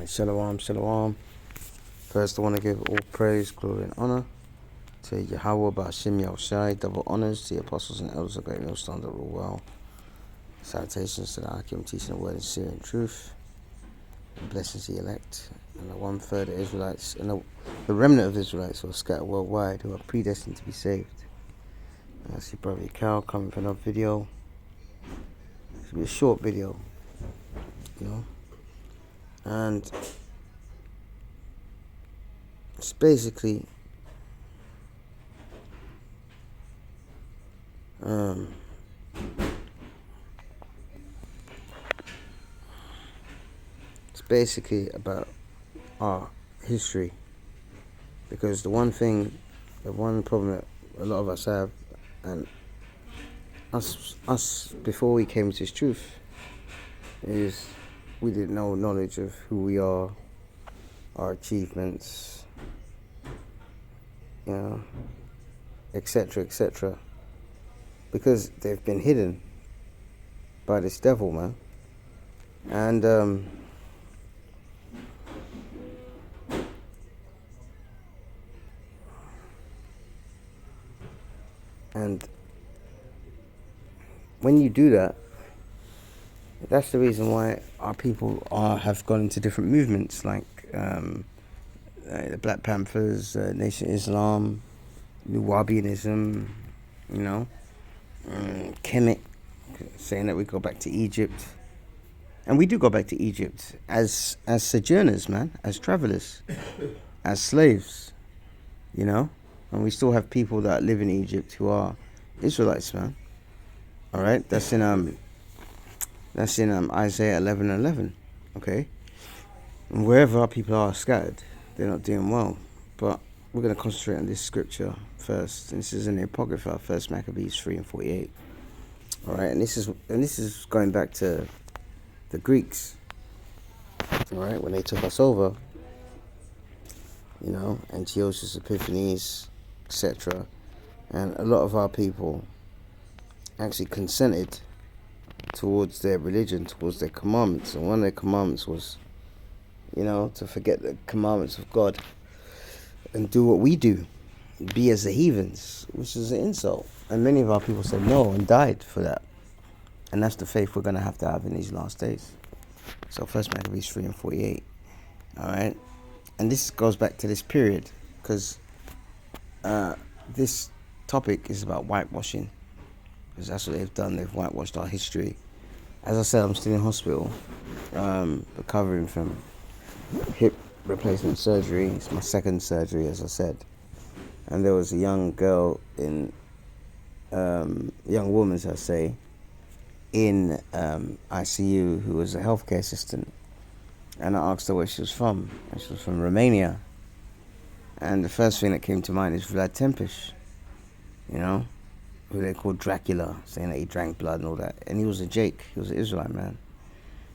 Shalom, shalom. First, I want to give all praise, glory, and honor to Yahweh, Ba'ashim Yahushai. Double honors to the apostles and elders of great millstone that rule well. Salutations to the Akim teaching the word in spirit and truth. And blessings to the elect. And the 1/3 of Israelites, and the remnant of Israelites who are scattered worldwide, who are predestined to be saved. And I see Brother Cal coming for another video. It's going to be a short video, you know. And it's basically about our history, because the one problem that a lot of us have, and us before we came to this truth, is we didn't know knowledge of who we are, our achievements, you know, etc., because they've been hidden by this devil, man. And when you do that, that's the reason why our people have gone into different movements, like the Black Panthers, Nation Islam, New Wahabianism, you know, Kemet, saying that we go back to Egypt. And we do go back to Egypt as sojourners, man, as travelers, as slaves, you know. And we still have people that live in Egypt who are Israelites, man. All right, that's in Isaiah 11:11. Okay, and wherever our people are scattered, they're not doing well. But we're going to concentrate on this scripture first. And this is in the Apocrypha, 1 Maccabees 3:48. All right, and this is going back to the Greeks. All right, when they took us over, you know, Antiochus Epiphanes, etc., and a lot of our people actually consented towards their religion, towards their commandments. And one of their commandments was, you know, to forget the commandments of God and do what we do, be as the heathens, which is an insult. And many of our people said no and died for that. And that's the faith we're going to have in these last days. So 1 Maccabees 3:48. All right, and this goes back to this period, because this topic is about whitewashing, because that's what they've done. They've whitewashed our history. As I said, I'm still in hospital, recovering from hip replacement surgery. It's my second surgery, as I said. And there was a young girl young woman, as I say, in ICU who was a healthcare assistant. And I asked her where she was from, and she was from Romania. And the first thing that came to mind is Vlad Tepes, you know, who they called Dracula, saying that he drank blood and all that. And he was a Jake, he was an Israelite man.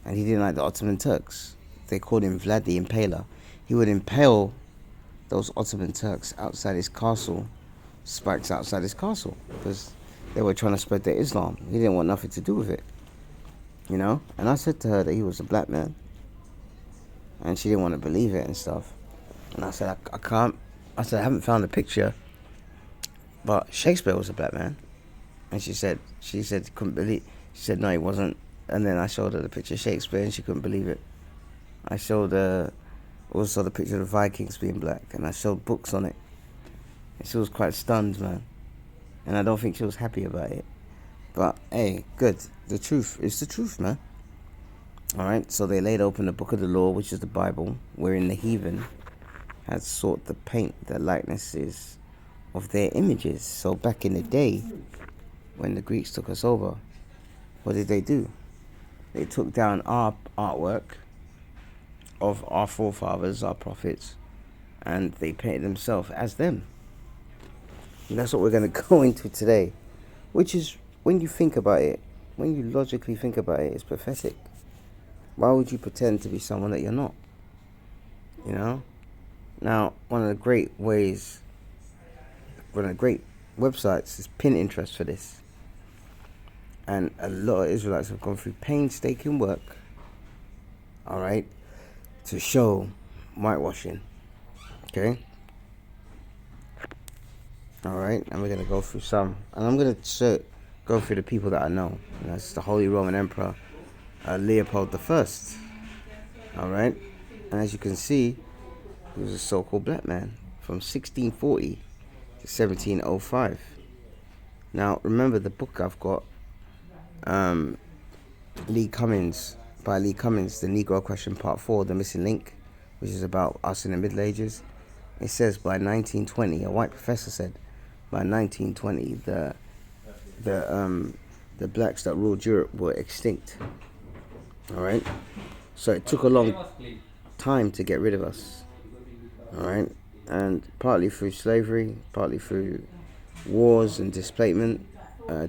And he didn't like the Ottoman Turks. They called him Vlad the Impaler. He would impale those Ottoman Turks outside his castle, spikes outside his castle, because they were trying to spread their Islam. He didn't want nothing to do with it, you know. And I said to her that he was a black man, and she didn't want to believe it and stuff. And I said, I can't. I said, I haven't found a picture, but Shakespeare was a black man. And she said couldn't believe. She said no, he wasn't. And then I showed her the picture of Shakespeare, and she couldn't believe it. I showed her also the picture of the Vikings being black, and I showed books on it. And she was quite stunned, man. And I don't think she was happy about it. But hey, good. The truth is the truth, man. All right. So they laid open the book of the law, which is the Bible, wherein the heathen had sought to paint the likenesses of their images. So back in the day, when the Greeks took us over, what did they do? They took down our artwork of our forefathers, our prophets, and they painted themselves as them. And that's what we're going to go into today, which is, when you think about it, when you logically think about it, it's pathetic. Why would you pretend to be someone that you're not? You know? Now, one of the great websites is Pinterest for this. And a lot of Israelites have gone through painstaking work, all right, to show whitewashing. Okay. All right, and we're gonna go through some, and I'm gonna go through the people that I know. And that's the Holy Roman Emperor Leopold the First. All right, and as you can see, he was a so-called black man from 1640 to 1705. Now, remember the book I've got, Lee Cummins, by Lee Cummins, The Negro Question Part 4, The Missing Link, which is about us in the Middle Ages. It says by 1920, a white professor said, by 1920, the blacks that ruled Europe were extinct. All right, so it took a long time to get rid of us. All right, and partly through slavery, partly through wars and displacement,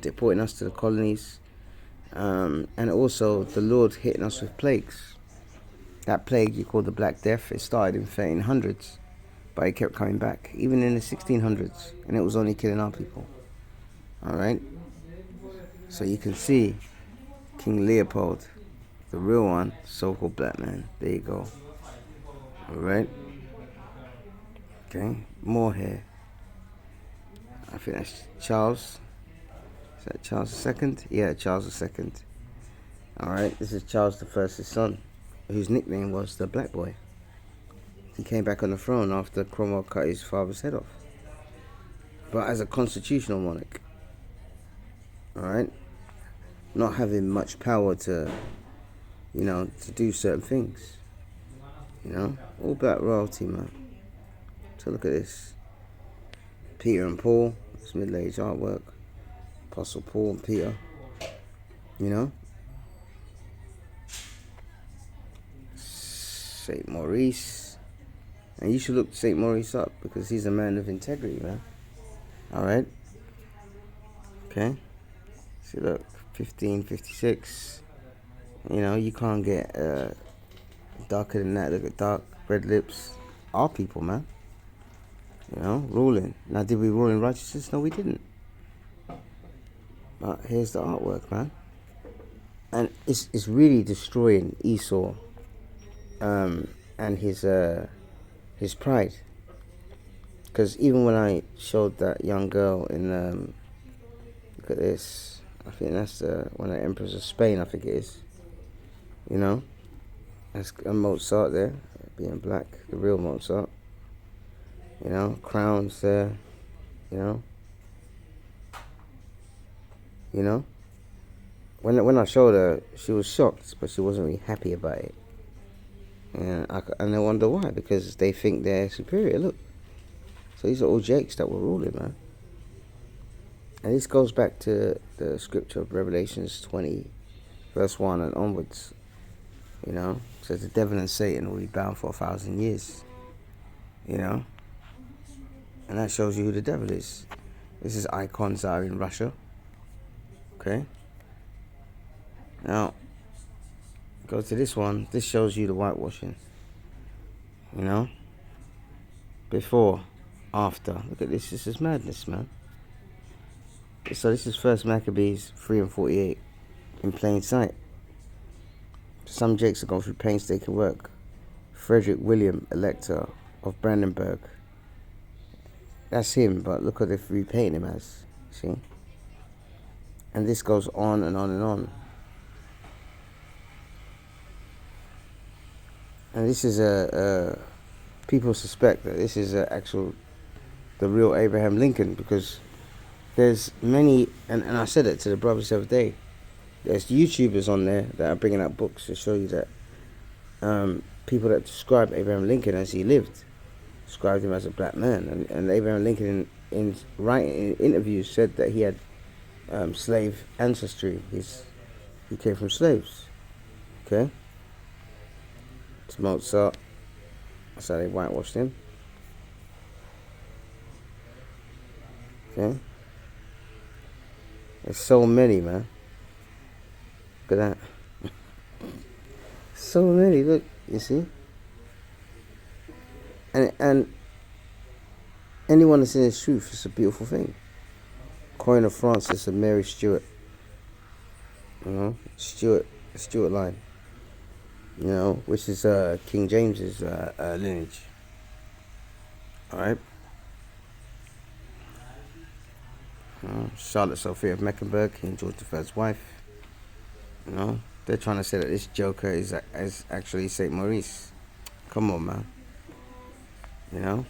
deporting us to the colonies, and also the Lord hitting us with plagues. That plague you call the Black Death, it started in 1300s, but it kept coming back, even in the 1600s, and it was only killing our people. All right, so you can see King Leopold, the real one, so-called black man. There you go. All right. Okay, more here. I think that's Charles. Is that Charles II? Yeah, Charles II. All right, this is Charles I's son, whose nickname was the Black Boy. He came back on the throne after Cromwell cut his father's head off, but as a constitutional monarch. All right, not having much power to, to do certain things. All black royalty, man. So look at this. Peter and Paul, it's middle-aged artwork. Apostle Paul and Peter, St. Maurice. And you should look St. Maurice up because he's a man of integrity, man. All right. Okay. See, look, 1556. You can't get darker than that. Look at dark red lips. Our people, man. Ruling. Now, did we rule in righteousness? No, we didn't. But here's the artwork, man. And it's really destroying Esau and his pride. Because even when I showed that young girl in, look at this. I think that's one of the emperors of Spain, I think it is. That's a Mozart there, being black, the real Mozart. Crowns there, When I showed her, she was shocked, but she wasn't really happy about it. And I wonder why, because they think they're superior. Look, so these are all jakes that were ruling, man. And this goes back to the scripture of Revelations 20, verse 1 and onwards. Says the devil and Satan will be bound for 1,000 years. And that shows you who the devil is. This is icons that are in Russia. Okay. Now, go to this one. This shows you the whitewashing. Before, after. Look at this. This is madness, man. So this is First Maccabees 3 and 48 in plain sight. Some jakes are going through painstaking work. Frederick William, Elector of Brandenburg. That's him, but look what they've repainted him as. See? And this goes on and on and on. And this is people suspect that this is the real Abraham Lincoln, because there's many, and I said it to the brothers the other day, there's YouTubers on there that are bringing out books to show you that people that describe Abraham Lincoln as he lived, described him as a black man, and Abraham Lincoln in interviews said that he had slave ancestry. He came from slaves. Okay, it's Mozart. That's how they whitewashed him. Okay, there's so many, man. Look at that. So many. Look, you see. And anyone that's in his truth, it's a beautiful thing. Coin of Francis and Mary Stuart. Stuart line. which is King James's lineage. All right. Charlotte Sophia of Mecklenburg, King George I's wife. They're trying to say that this Joker is actually Saint Maurice. Come on, man.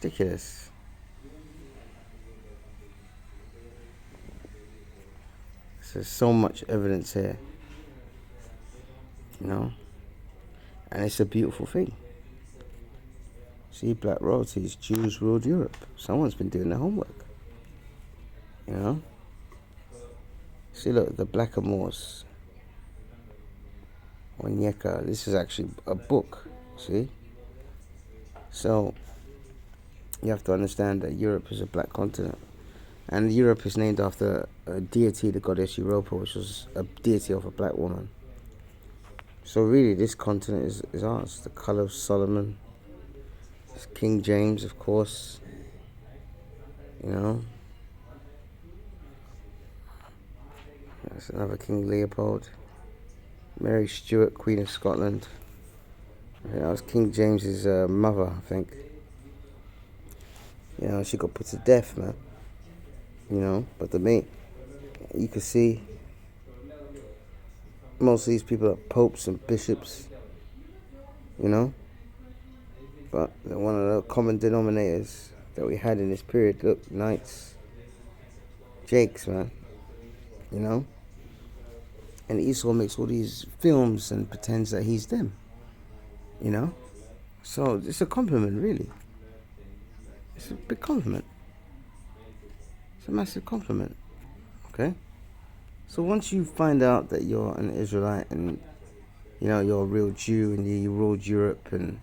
Ridiculous. There's so much evidence here, and it's a beautiful thing. See, black royalties, Jews ruled Europe. Someone's been doing their homework, See, look, the Blackamoors, Onyeka. This is actually a book, see? So, you have to understand that Europe is a black continent. And Europe is named after a deity, the goddess Europa, which was a deity of a black woman. So really, this continent is ours. The Colour of Solomon. It's King James, of course. That's another King Leopold. Mary Stuart, Queen of Scotland. That was King James's mother, I think. She got put to death, man. But you can see most of these people are popes and bishops, but one of the common denominators that we had in this period, look, knights, jakes, man, and Esau makes all these films and pretends that he's them, so it's a compliment, really. It's a big compliment. It's a massive compliment. Okay? So once you find out that you're an Israelite and you're a real Jew and you ruled Europe and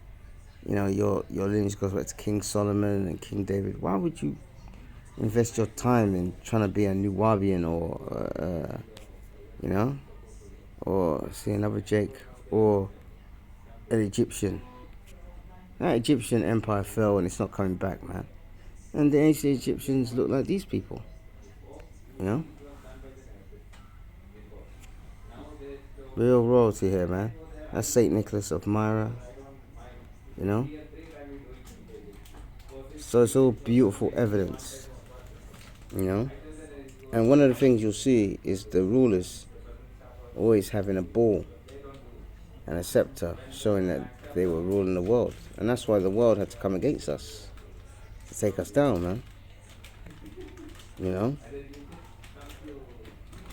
your lineage goes back to King Solomon and King David, why would you invest your time in trying to be a Nubian or see another Jake or an Egyptian? That Egyptian empire fell and it's not coming back, man. And the ancient Egyptians look like these people, Real royalty here, man. That's Saint Nicholas of Myra, So it's all beautiful evidence, And one of the things you'll see is the rulers always having a ball and a scepter, showing that they were ruling the world. And that's why the world had to come against us, to take us down, man.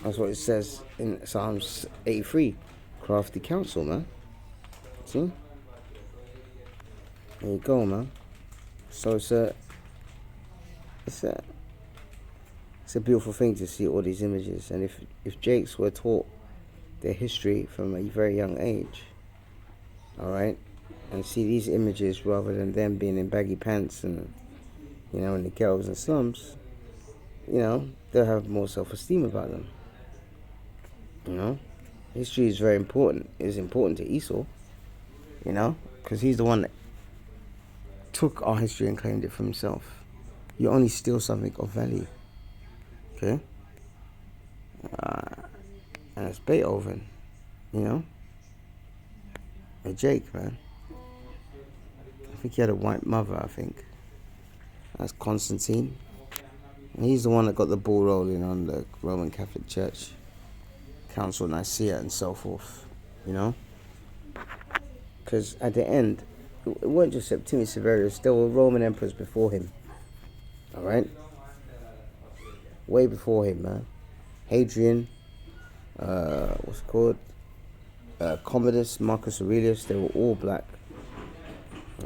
That's what it says in Psalms 83. Crafty counsel, man. See? There you go, man. So it's a beautiful thing to see all these images. And if Jakes were taught their history from a very young age, alright, and see these images rather than them being in baggy pants and, in the ghettos and slums, they'll have more self-esteem about them. History is very important. It is important to Esau, because he's the one that took our history and claimed it for himself. You only steal something of value, okay? And it's Beethoven, a Jake, man. I think he had a white mother, I think. That's Constantine. And he's the one that got the ball rolling on the Roman Catholic Church, Council of Nicaea and so forth, Because at the end, it weren't just Septimius Severus, there were Roman emperors before him. Alright? Way before him, man. Hadrian, Commodus, Marcus Aurelius, they were all black.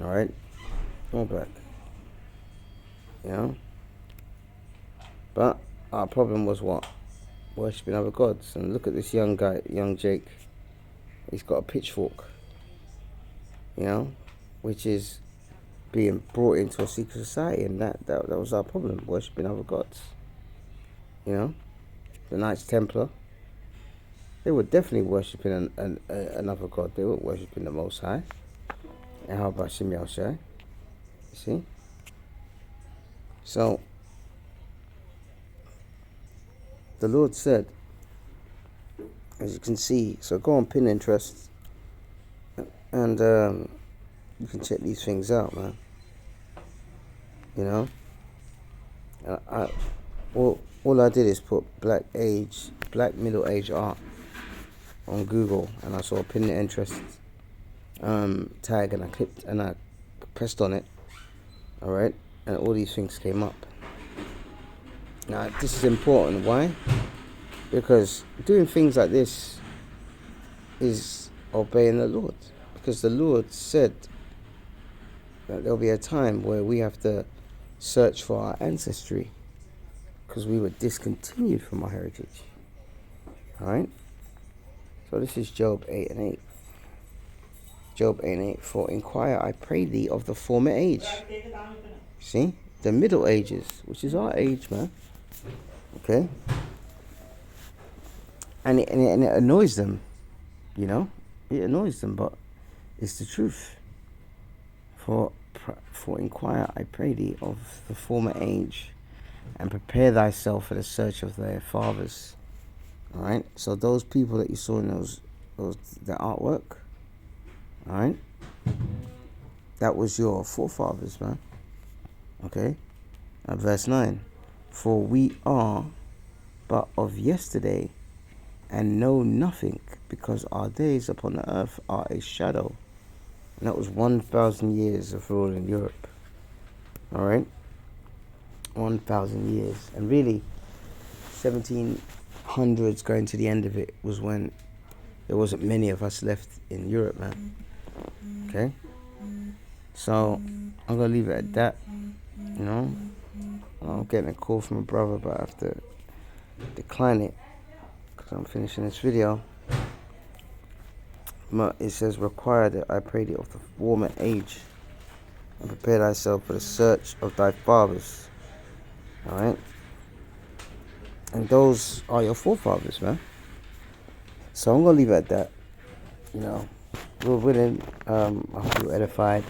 Alright? All black. But our problem was what? Worshipping other gods. And look at this young guy, young Jake. He's got a pitchfork. Which is being brought into a secret society, and that was our problem, worshipping other gods. The Knights Templar, they were definitely worshipping another god. They weren't worshipping the Most High. And how about Shem Yahushai? You see? So, the Lord said, as you can see. So go on Pinterest and you can check these things out, man. You know, all I did is put black middle age art on Google, and I saw a Pinterest tag, and I clicked and I pressed on it. All right, and all these things came up. Now this is important. Why? Because doing things like this is obeying the Lord. Because the Lord said that there'll be a time where we have to search for our ancestry because we were discontinued from our heritage. Alright? So this is Job 8 and 8. Job 8 and 8. For inquire, I pray thee, of the former age. See? The Middle Ages, which is our age, man. Okay? And it annoys them, you know? It annoys them, but it's the truth. For inquire, I pray thee, of the former age, and prepare thyself for the search of their fathers. All right. So those people that you saw in those the artwork, all right, that was your forefathers, man. Okay. Verse 9. For we are but of yesterday, and know nothing, because our days upon the earth are a shadow. And that was 1,000 years of rule in Europe. Alright? 1,000 years. And really, 1700s going to the end of it was when there wasn't many of us left in Europe, man. Okay? So, I'm going to leave it at that. You know? I'm getting a call from a brother, but I have to decline it because I'm finishing this video. It says, require that I pray thee of the former age, and prepare thyself for the search of thy fathers. Alright? And those are your forefathers, man. So I'm going to leave it at that. You know, Lord willing, I hope you're edified.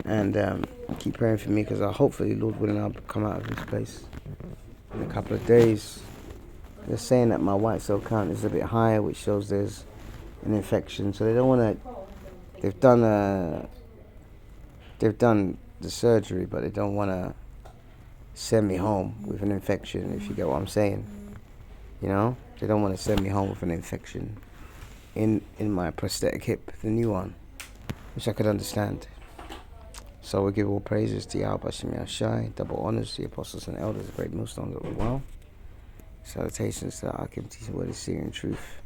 And keep praying for me, because hopefully, Lord willing, I'll come out of this place in a couple of days. They're saying that my white cell count is a bit higher, which shows there's an infection. So they don't want to. They've done the surgery, but they don't want to send me home with an infection, if you get what I'm saying. You know, they don't want to send me home with an infection in my prosthetic hip, the new one, which I could understand. So we give all praises to Yahweh Hashem Yahshai, double honors to the apostles and elders, the great millstones of the world. Salutations to the Akim teaching word of seer and truth.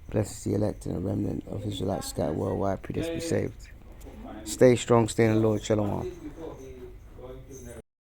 Blessed the elect and the remnant of Israelites scattered worldwide, pray us be saved. Stay strong, stay in the Lord. Shalom.